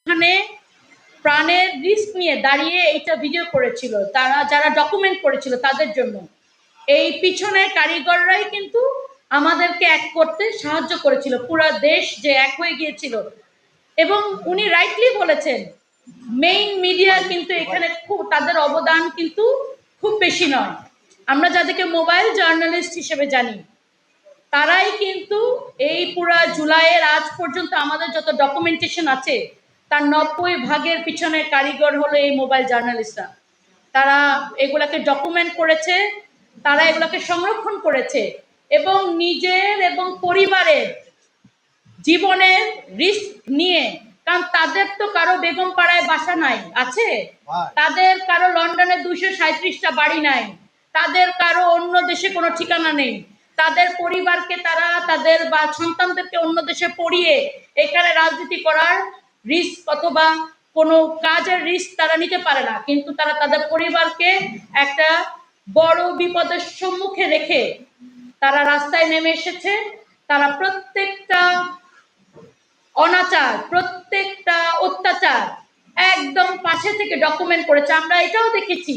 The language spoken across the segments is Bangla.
ওখানে প্রাণের রিস্ক নিয়ে দাঁড়িয়ে এইটা ভিডিও করেছিল, তারা যারা ডকুমেন্ট করেছিল তাদের জন্য। এই পিছনের কারিগররাই কিন্তু আমাদেরকে এক করতে সাহায্য করেছিল, পুরো দেশ যে এক হয়ে গিয়েছিল। এবং উনি রাইটলি বলেছেন, মেইন মিডিয়া কিন্তু এখানে খুব তাদের অবদান কিন্তু খুব বেশি নয়। আমরা যাদেরকে মোবাইল জার্নালিস্ট হিসেবে জানি, তারাই কিন্তু এই পুরা জুলাইয়ের আজ পর্যন্ত আমাদের যত ডকুমেন্টেশন আছে তার 90% পিছনের কারিগর হলো এই মোবাইল জার্নালিস্টরা। তারা এগুলাকে ডকুমেন্ট করেছে, তারা এগুলাকে সংরক্ষণ করেছে এবং নিজের এবং পরিবারের জীবনের রিস্ক নিয়ে। কারণ তাদের তো কারো বেগম পাড়ায় বাসা নাই, আছে? তাদের কারো লন্ডনে 237টা বাড়ি নাই, তাদের কারো অন্য দেশে কোনো ঠিকানা নেই। তাদের পরিবারকে তারা তাদের বা সন্তানদেরকে অন্য দেশে পড়িয়ে এখানে রাজনীতি করার রিস্ক অথবা কোনো কাজের রিস্ক তারা নিতে পারে না, কিন্তু তারা তাদের পরিবারকে একটা বড় বিপদের সম্মুখে রেখে তারা রাস্তায় নেমে এসেছে। তারা প্রত্যেকটা অনাচার, প্রত্যেকটা অত্যাচার একদম পাশে থেকে ডকুমেন্ট করেছে। আমরা এটাও দেখেছি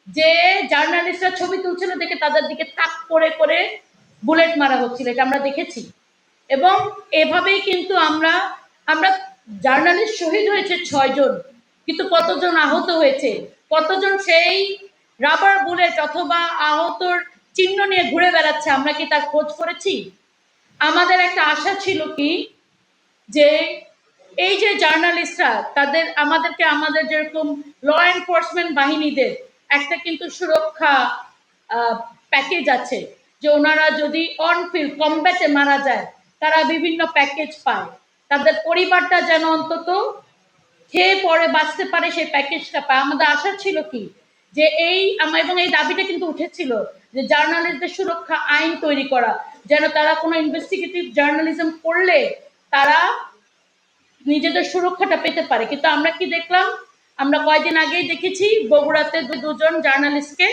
যে জার্নালিস্টরা ছবি তুলছিল দেখে তাদের দিকে তাক করে করে বুলেট মারা হচ্ছিল, এটা আমরা দেখেছি। এবং এভাবেই কিন্তু আমরা জার্নালিস্ট শহীদ হয়েছে 6 জন, কিন্তু কতজন আহত হয়েছে, কতজন সেই রাবার বুলেট অথবা আহতর চিহ্ন নিয়ে ঘুরে বেড়াচ্ছে, আমরা কি তার খোঁজ করেছি? আমাদের একটা আশা ছিল কি যে এই যে জার্নালিস্টরা তাদের আমাদেরকে আমাদের যেরকম ল এনফোর্সমেন্ট বাহিনীদের একটা কিন্তু সুরক্ষা প্যাকেজ আছে, যে ওনারা যদি অন ফিল্ড কমব্যাটে মারা যায় তারা বিভিন্ন প্যাকেজ পায়, তাদের পরিবারটা যেন অন্তত খেয়ে পরে বাঁচতে পারে, সেই প্যাকেজটা পায়। আমাদের আশা ছিল কি যে এবং এই দাবিটা কিন্তু উঠেছিল যে জার্নালিস্টদের সুরক্ষা আইন তৈরি করা, যেন তারা কোনো ইনভেস্টিগেটিভ জার্নালিজম করলে তারা নিজেদের সুরক্ষাটা পেতে পারে। কিন্তু আমরা কি দেখলাম, আমরা কয়েকদিন আগেই দেখেছি বগুড়াতে দুজন জার্নালিস্টকে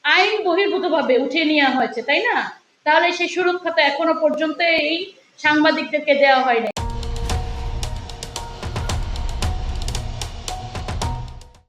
আইন বহির্ভূতভাবে উঠিয়ে নেওয়া হয়েছে, তাই না? তাহলে সেই সুরক্ষাটা এখনো পর্যন্ত এই সাংবাদিকদেরকে দেওয়া হয়নি।